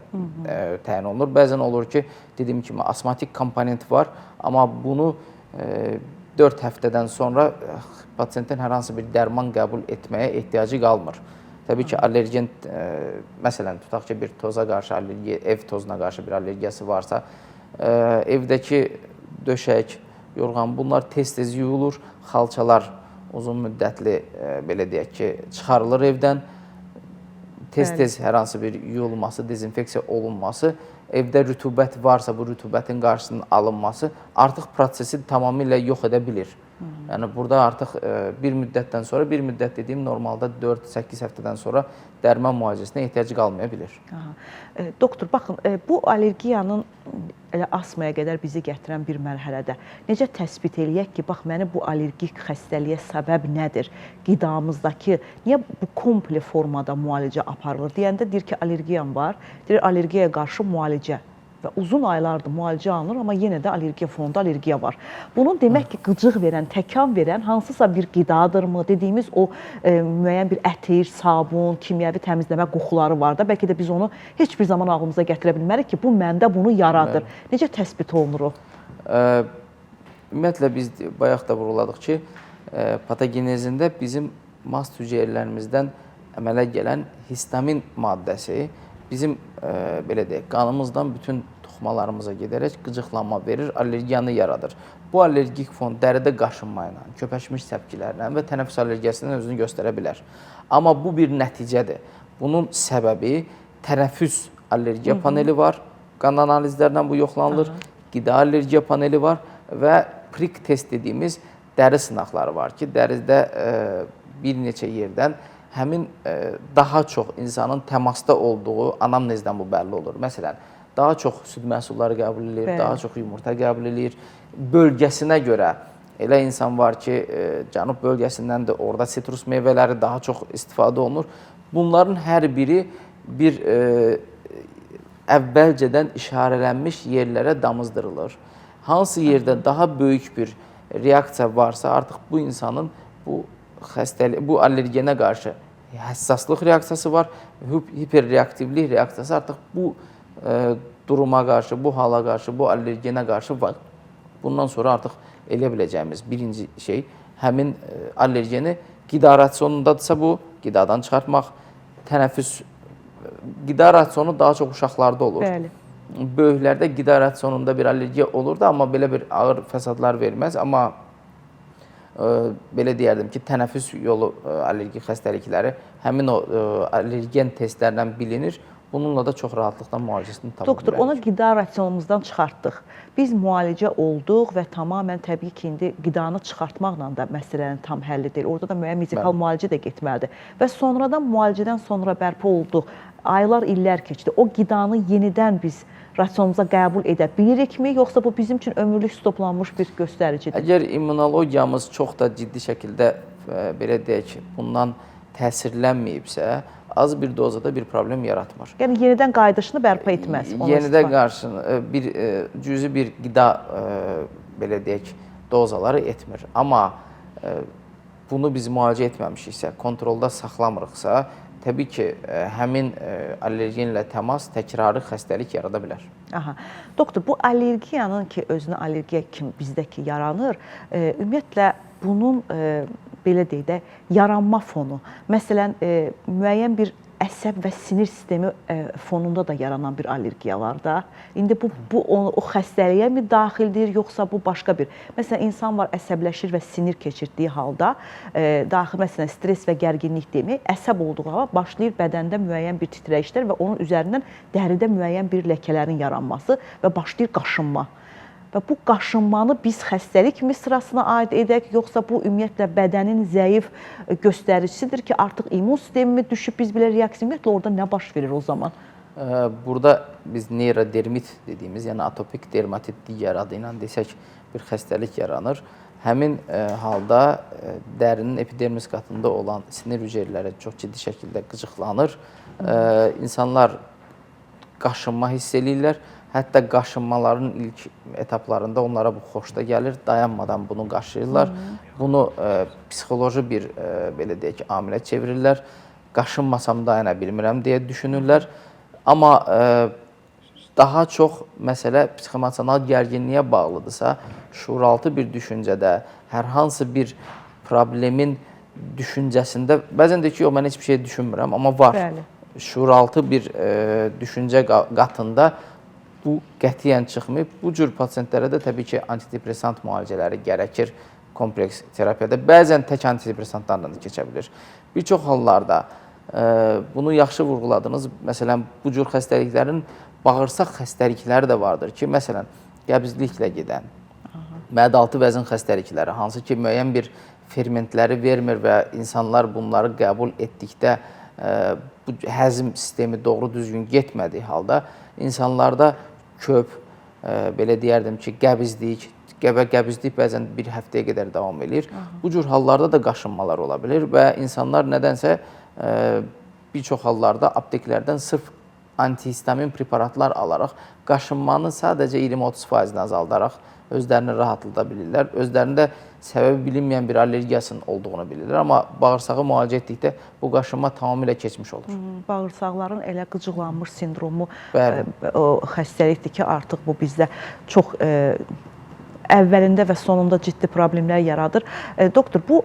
təyin olunur. Bəzən olur ki, dediyim kimi asmatik komponent var, amma bunu 4 həftədən sonra pasiyentin hər hansı bir dərman qəbul etməyə ehtiyacı qalmır. Təbii ki, allergen, məsələn, tutaq ki, bir toza qarşı allergiya, ev tozuna qarşı bir allergiyası varsa, evdəki döşək, yorğan, bunlar tez-tez yuyulur, xalçalar uzun müddətli, belə deyək ki, çıxarılır evdən. Tez-tez hər hansı bir yuyulması, dezinfeksiya olunması, evdə rütubət varsa bu rütubətin qarşısının alınması artıq prosesi tamamilə yox edə bilir. Yəni, burada artıq bir müddətdən sonra, bir müddət dediyim normalda 4-8 həftədən sonra dərman müalicəsinə ehtiyacı qalmaya bilir. Doktor, baxın, bu allergiyanın elə asmaya qədər bizi gətirən bir mərhələdə necə təsbit eləyək ki, bax, məni bu allergik xəstəliyə səbəb nədir? Qidamızdakı, niyə bu komple formada müalicə aparılır? Deyəndə deyir ki, allergiyan var, deyir allergiyaya qarşı müalicə. Və uzun aylardır müalicə alınır, amma yenə də allergiya fonunda allergiya var. Bunun demək ki, qıcıq verən, təkan verən hansısa bir qidadırmı? Dediyimiz o müəyyən bir ətir, sabun, kimyəvi təmizləmə qoxuları var da, bəlkə də biz onu heç bir zaman ağlımıza gətirə bilmərik ki, bu məndə bunu yaradır. Necə təsbit olunur o? Ümumiyyətlə, biz bayaq da vurguladıq ki, patogenezində bizim mast hüceyrələrimizdən əmələ gələn histamin maddəsi bizim, belə deyək, qanımızdan bütün toxumalarımıza gedərək qıcıqlanma verir, allergiyanı yaradır. Bu allergik fon dəridə qaşınma ilə, köpəşmiş səpkilərlə və tənəffüs allergiyasından özünü göstərə bilər. Amma bu bir nəticədir. Bunun səbəbi tənəffüs allergiya paneli var, qan analizlərlə bu yoxlanılır, qida allergiya paneli var və prik test dediyimiz dəri sınaqları var ki, dəridə bir neçə yerdən həmin daha çox insanın təmasda olduğu anamnezdən bu bəlli olur. Məsələn, daha çox süd məhsulları qəbul edir, daha çox yumurta qəbul edir. Bölgəsinə görə elə insan var ki, cənub bölgəsindən də orada sitrus meyvələri daha çox istifadə olunur. Bunların hər biri bir əvvəlcədən işarələnmiş yerlərə damızdırılır. Hansı yerdə daha böyük bir reaksiya varsa, artıq bu insanın bu allergenə qarşı həssaslıq reaksiyası var, hiperreaktivlik reaksiyası artıq bu duruma qarşı, bu hala qarşı, bu allergenə qarşı var. Bundan sonra artıq elə biləcəyimiz birinci şey, həmin allergeni qida rasionundadırsa bu, qidadan çıxartmaq, tənəffüs, qida rasionu daha çox uşaqlarda olur. Böyüklərdə qida rasionunda bir allergiya olurdu, amma belə bir ağır fəsadlar verməz, amma belə deyərdim ki, tənəffüs yolu allergik xəstəlikləri həmin o allergen testlərlə bilinir. bununla da çox rahatlıqla müalicəsini tapa Doktor, bilərik. onu qida rasionumuzdan çıxartdıq. Biz müalicə olduq və tamamilə təbii ki, indi qidanı çıxartmaqla da məsələnin tam həlli deyil. Orada da müəyyən medikal müalicə də getməlidir. Və sonradan müalicədən sonra bərpa olduq. Aylar, illər keçdi. O qidanı yenidən biz rasionumuza qəbul edə bilirikmi, yoxsa bu bizim üçün ömürlük stoplanmış bir göstəricidir? Əgər immunologiyamız çox da ciddi şəkildə belə deyək, bundan təsirlənməyibsə, az bir dozada bir problem yaratmır. Yəni yenidən qayıdışını bərpa etməz. Yenidən qarşını bir cüzi bir qida belə deyək, dozaları etmir. Amma bunu biz müalicə etməmişiksə, kontrolda saxlamırıqsa, təbii ki, həmin allergenlə təmas təkrarı xəstəlik yarada bilər. Aha. Doktor, bu allergiyanın ki, özünə allergiya kimi bizdəki yaranır, ümumiyyətlə bunun belə deyək də yaranma fonu, məsələn, müəyyən bir əsəb və sinir sistemi fonunda da yaranan bir allergiya var da. İndi bu o xəstəliyə mi daxildir, yoxsa bu başqa bir? Məsələn, insan var əsəbləşir və sinir keçirdiyi halda daxil, məsələn, stres və gərginlik demək, əsəb olduğu halda başlayır bədəndə müəyyən bir titrəyişlər və onun üzərindən dəridə müəyyən bir ləkələrin yaranması və başlayır qaşınma. Və bu qaşınmanı biz xəstəlik kimi sırasına aid edək, yoxsa bu ümumiyyətlə bədənin zəif göstəricisidir ki, artıq immun sistemi düşüb, biz belə reaksiya, ümumiyyətlə orada nə baş verir o zaman? Burada biz neyrodermit dediyimiz, yəni atopik dermatit digər adı ilə desək bir xəstəlik yaranır. Həmin halda dərinin epidermis qatında olan sinir hüceyrələri çox ciddi şəkildə qıcıqlanır. İnsanlar qaşınma hiss eləyirlər. Hətta qaşınmaların ilk etaplarında onlara bu xoşda gəlir, dayanmadan bunu qaşıyırlar. Bunu psixoloji bir belə deyək, amilə çevirirlər. Qaşınmasam dayana bilmirəm deyə düşünürlər. Amma daha çox məsələ psixoemosional gərginliyə bağlıdırsa, şuuraltı bir düşüncədə, hər hansı bir problemin düşüncəsində, bəzən deyir ki, yox, mən heç bir şey düşünmürəm, amma var. Bəli. Şuuraltı bir düşüncə qatında bu qətiyyən çıxmayıb. Bu cür pasientlərə də təbii ki, antidepressant müalicələri gərəkir kompleks terapiyada. Bəzən tək antidepressantlarla da keçə bilir. Bir çox hallarda bunu yaxşı vurğuladınız. Məsələn, bu cür xəstəliklərin bağırsaq xəstəlikləri də vardır ki, məsələn, qəbizliklə gedən, mədə-altı vəzin xəstəlikləri, hansı ki, müəyyən bir fermentləri vermir və insanlar bunları qəbul etdikdə bu həzm sistemi doğru düzgün getmədiyi halda insanlarda köp, belə deyərdim ki, qəbizlik, qəbizlik bəzən bir həftəyə qədər davam edir. Bu cür hallarda da qaşınmalar ola bilir və insanlar nədənsə bir çox hallarda apteklərdən sırf antihistamin preparatlar alaraq qaşınmanı sadəcə 20-30% azaldaraq özlərini rahatlada bilirlər. Özlərində səbəbi bilinməyən bir allergiyasının olduğunu bilirlər. Amma bağırsağı müalicə etdikdə bu qaşınma tamamilə keçmiş olur. Bağırsaqların elə qıcıqlanmış sindromu Bəli. o xəstəlikdir ki, artıq bu bizdə çox əvvəlində və sonunda ciddi problemlər yaradır. Doktor, bu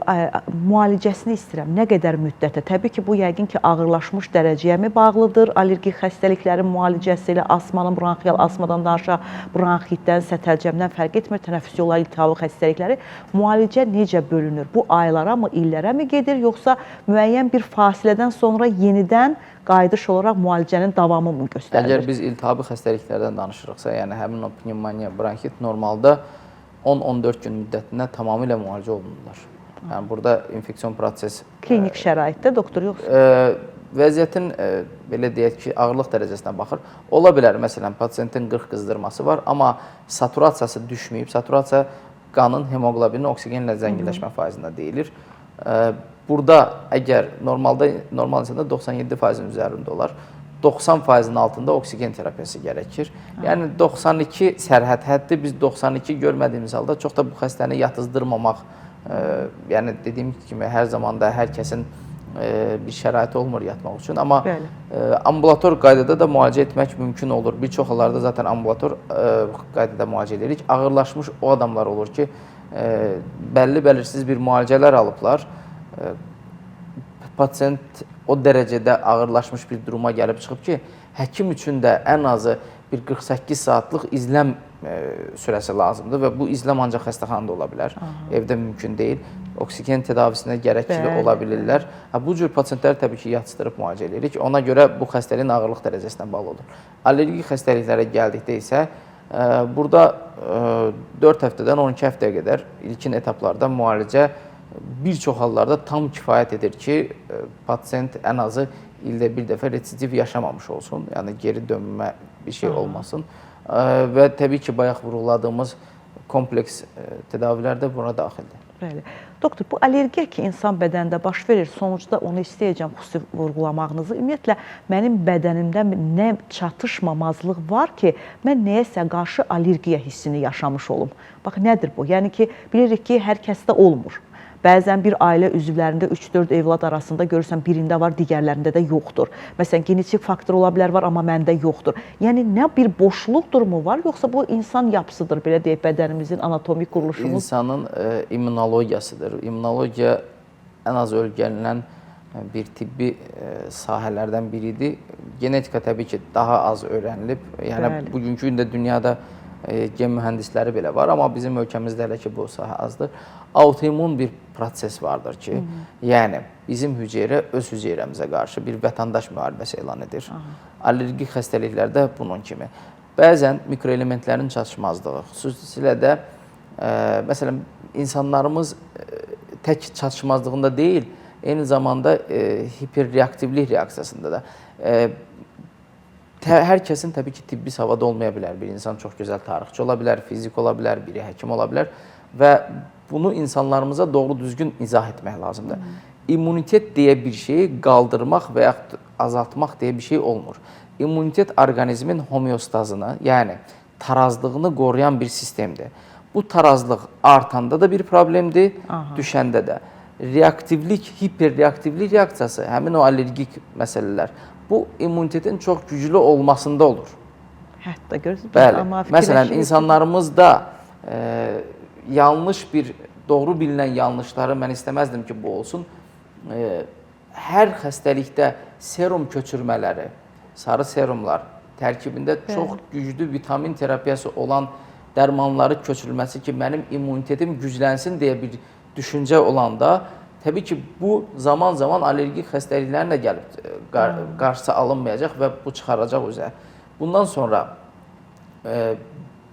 müalicəsini istəyirəm. Nə qədər müddətə? Təbii ki, bu yəqin ki, ağırlaşmış dərəcəyə mi bağlıdır? Allergik xəstəliklərin müalicəsi ilə asmanın, bronxial asmadan danışaq, bronxitdən, sətəlcəmdən fərq etmir, tənəffüs yolları iltihabı xəstəlikləri. Müalicə necə bölünür? Bu aylara mı, illərə mi gedir, yoxsa müəyyən bir fasilədən sonra yenidən qayıdış olaraq müalicənin davamı mı göstərilir? Əgər biz iltihabı xəstəliklərdən danışırıqsa, yəni həmin o pnevmoniya, bronxit normalda 10-14 gün müddətində tamamilə müalicə olunurlar. Yəni burada infeksion proses Klinik şəraitdə doktor yoxsa? Vəziyyətin belə deyək ki, ağırlıq dərəcəsinə baxır. Ola bilər, məsələn, pasientin 40 qızdırması var, amma saturasiyası düşməyib. Saturasiya qanın hemoqlobinin oksigenlə zənginləşmə faizində deyilir. Burada əgər normal insanda 97%-in üzərində olar, 90%-in altında oksigen terapiyası gərəkir. Yəni 92 sərhəd həddi, biz 92 görmədiyimiz halda çox da bu xəstəni yatızdırmamaq, yəni dediyim kimi hər zaman da hər kəsin bir şəraiti olmur yatmaq üçün. Amma ambulator qaydada da müalicə etmək mümkün olur. Bir çox hallarda zaten ambulator qaydada müalicə edirik. Ağırlaşmış o adamlar olur ki, bəlli-bəlirsiz bir müalicələr alıblar. Pasient o dərəcədə ağırlaşmış bir duruma gəlib çıxıb ki, həkim üçün də ən azı bir 48 saatlıq izləm sürəsi lazımdır və bu izləm ancaq xəstəxanada ola bilər, evdə mümkün deyil. oksigen tedavisinə gərəkli Bəli. ola bilirlər. Bu cür pasientləri təbii ki, yatıstırıb müalicə edirik. Ona görə bu xəstəliyin ağırlıq dərəcəsinə bağlı olur. Allergik xəstəliklərə gəldikdə isə burada 4 həftədən 12 həftəyə qədər ilkin etaplarda müalicə bir çox hallarda tam kifayət edir ki, pasient ən azı ildə bir dəfə residiv yaşamamış olsun, yəni geri dönmə bir şey olmasın. Və təbii ki, bayaq vurğuladığımız kompleks tədavilər də buna daxildir. Bəli. Doktor, bu allergiya ki, insan bədənində baş verir, sonucda onu istəyəcəm xüsusi vurğulamağınızı. Ümumiyyətlə, mənim bədənimdə nə çatışmamazlıq var ki, mən nəyəsə qarşı allergiya hissini yaşamış olum. Bax, nədir bu? Yəni ki, bilirik ki, hər kəsdə olmur. Bəzən bir ailə üzvlərində 3-4 evlad arasında görürsən, birində var, digərlərində də yoxdur. Məsələn, genetik faktor ola bilər var, amma məndə yoxdur. Yəni, nə bir boşluq durumu var, yoxsa bu insan yapısıdır, belə deyək, bədənimizin anatomik quruluşumuz? İnsanın immunologiyasıdır. İmmunologiya ən az öyrənilən bir tibbi sahələrdən biridir. Genetika təbii ki, daha az öyrənilib. Yəni, bugünkü gündə dünyada gen mühəndisləri belə var, amma bizim ölkəmizdə hələ ki, bu sahə azdır. Autoimmun bir proses vardır ki, yəni bizim hüceyrə öz hüceyrəmizə qarşı bir vətəndaş müharibəsi elan edir. Allergik xəstəliklərdə bunun kimi. Bəzən mikroelementlərin çatışmazlığı, xüsusilə də məsələn, insanlarımız tək çatışmazlığında deyil, eyni zamanda hiperreaktivlik reaksiyasında da. Hər kəsin təbii ki, tibbi savada olmaya bilər. Bir insan çox gözəl tarixçi ola bilər, fizik ola bilər, biri həkim ola bilər və bunu insanlarımıza doğru düzgün izah etmək lazımdır. İmmunitet deyə bir şeyi qaldırmaq və yaxud azaltmaq deyə bir şey olmur. İmmunitet orqanizmin homeostazını, yəni tarazlığını qoruyan bir sistemdir. Bu tarazlıq artanda da bir problemdir, düşəndə də. Reaktivlik, hiperreaktivlik reaksiyası, həmin o allergik məsələlər, bu immunitetin çox güclü olmasında olur. Hətta görürsünüz. Bəli, məsələn, insanlarımızda yanlış bir, doğru bilinən yanlışları mən istəməzdim ki, bu olsun. Hər xəstəlikdə serum köçürmələri, sarı serumlar tərkibində çox güclü vitamin terapiyası olan dərmanları köçürülməsi ki, mənim immunitetim güclənsin deyə bir düşüncə olanda, təbii ki, bu zaman-zaman allergik xəstəliklərin də gəlib qarşısı alınmayacaq və bu çıxaracaq üzə. Bundan sonra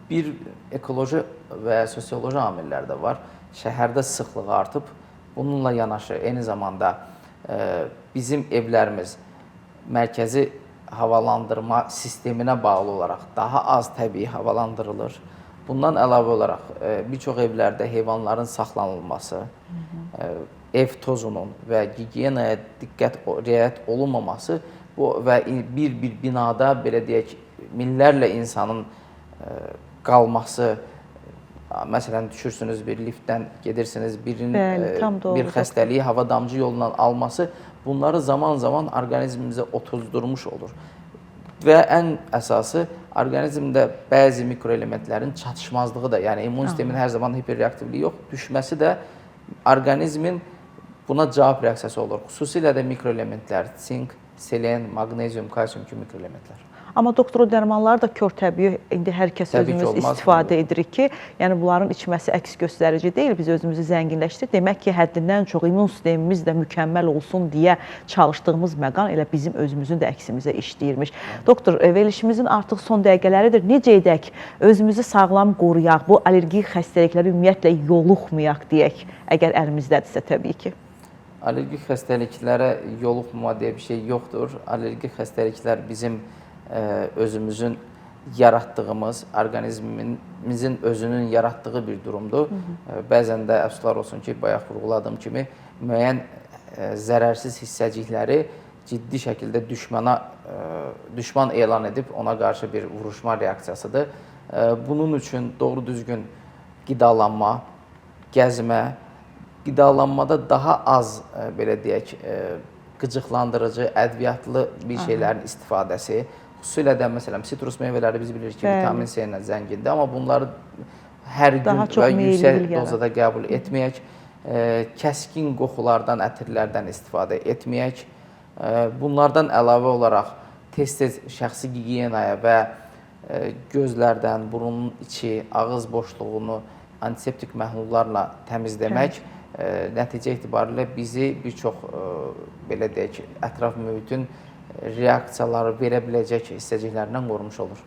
bir ekoloji və sosioloji amillər də var. Şəhərdə sıxlığı artıb. Bununla yanaşı, eyni zamanda bizim evlərimiz mərkəzi havalandırma sisteminə bağlı olaraq daha az təbii havalandırılır. Bundan əlavə olaraq bir çox evlərdə heyvanların saxlanılması, ev tozunun və gigiyenaya riayət olunmaması və bir binada, belə deyək, minlərlə insanın qalması, məsələn, düşürsünüz bir liftdən, gedirsiniz, bir xəstəliyi hava damcı yolundan alması, bunları zaman-zaman orqanizmimizə otuzdurmuş olur. Və ən əsası, orqanizmdə bəzi mikroelementlərin çatışmazlığı da, yəni immun sistemin hər zaman hiperreaktivliyi yox, düşməsi də orqanizmin buna cavab reaksiyası olur. Xüsusilə də mikroelementlər, sink, selen, maqnezium, kalsium kimi mikroelementlər. Amma doktor, o dərmanlar da kör təbii, indi hər kəs özümüz istifadə edirik ki, yəni bunların içməsi əks göstərici deyil, biz özümüzü zənginləşdirir. Demək ki, həddindən çox immun sistemimiz də mükəmməl olsun deyə çalışdığımız məqam elə bizim özümüzün də əksimizə işləyirmiş. Doktor, verilişimizin artıq son dəqiqələridir. Necə edək, özümüzü sağlam qoruyaq, bu allergik xəstəlikləri ümumiyyətlə yoluxmayaq deyək, əgər əlimizdədirsə təbii ki. Allergik xəstəliklərə yoluxmama deyə bir şey yoxdur. Allergik xəstəliklər bizim özümüzün yaratdığımız, orqanizmimizin özünün yaratdığı bir durumdur. Bəzən də əfsuslar olsun ki, bayaq vurğuladığım kimi, müəyyən zərərsiz hissəcikləri ciddi şəkildə düşman elan edib ona qarşı bir vuruşma reaksiyasıdır. Bunun üçün doğru düzgün qidalanma, gəzmə, qidalanmada daha az, belə deyək, qıcıqlandırıcı, ədviyyatlı bir şeylərin istifadəsi, xüsusilə də, məsələn, sitrus meyvələri biz bilirik ki, vitamin C ilə zəngindir, amma bunları hər gün və yüksək dozada qəbul etməyək, kəskin qoxulardan, ətirlərdən istifadə etməyək, bunlardan əlavə olaraq tez-tez şəxsi gigiyenaya və gözlərdən, burunun içi, ağız boşluğunu antiseptik məhlullarla təmizləmək nəticə etibarilə bizi bir çox belə deyək, ətraf mühitin reaksiyaları verə biləcək hissəciklərindən qorumuş olur.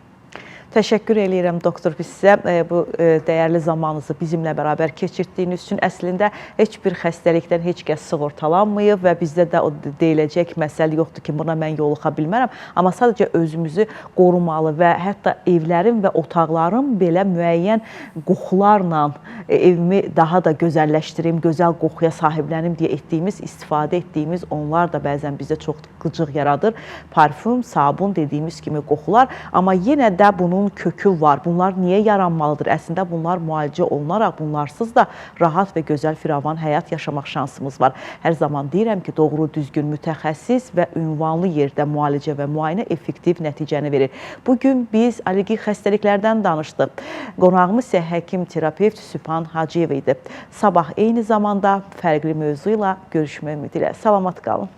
Təşəkkür eləyirəm doktor, biz sizə bu dəyərli zamanınızı bizimlə bərabər keçirdiyiniz üçün. Əslində heç bir xəstəlikdən heç kəs sığortalanmayıb və bizdə də o deyiləcək məsələ yoxdur ki, buna mən yoluxa bilmərəm. Amma sadəcə özümüzü qorumalı və hətta evlərin və otaqların belə müəyyən qoxularla evimi daha da gözəlləşdirim, gözəl qoxuya sahiblənim deyə istifadə etdiyimiz onlar da bəzən bizdə çox qıcıq yaradır. Parfüm, sabun dediyimiz kimi qoxular, amma yenə də bunun kökü var. Bunlar niyə yaranmalıdır? Əslində bunlar müalicə olunaraq bunlarsız da rahat və gözəl firavan həyat yaşamaq şansımız var. Hər zaman deyirəm ki, doğru, düzgün, mütəxəssis və ünvanlı yerdə müalicə və müayinə effektiv nəticəni verir. Bugün biz allergik xəstəliklərdən danışdıq. Qonağımız isə həkim terapevt Sübhan Hacıyev idi. Sabah eyni zamanda fərqli mövzu ilə görüşmək ümidi ilə. Salamat qalın.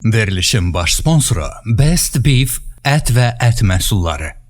Verilişin baş sponsoru Best Beef ət və ət məhsulları.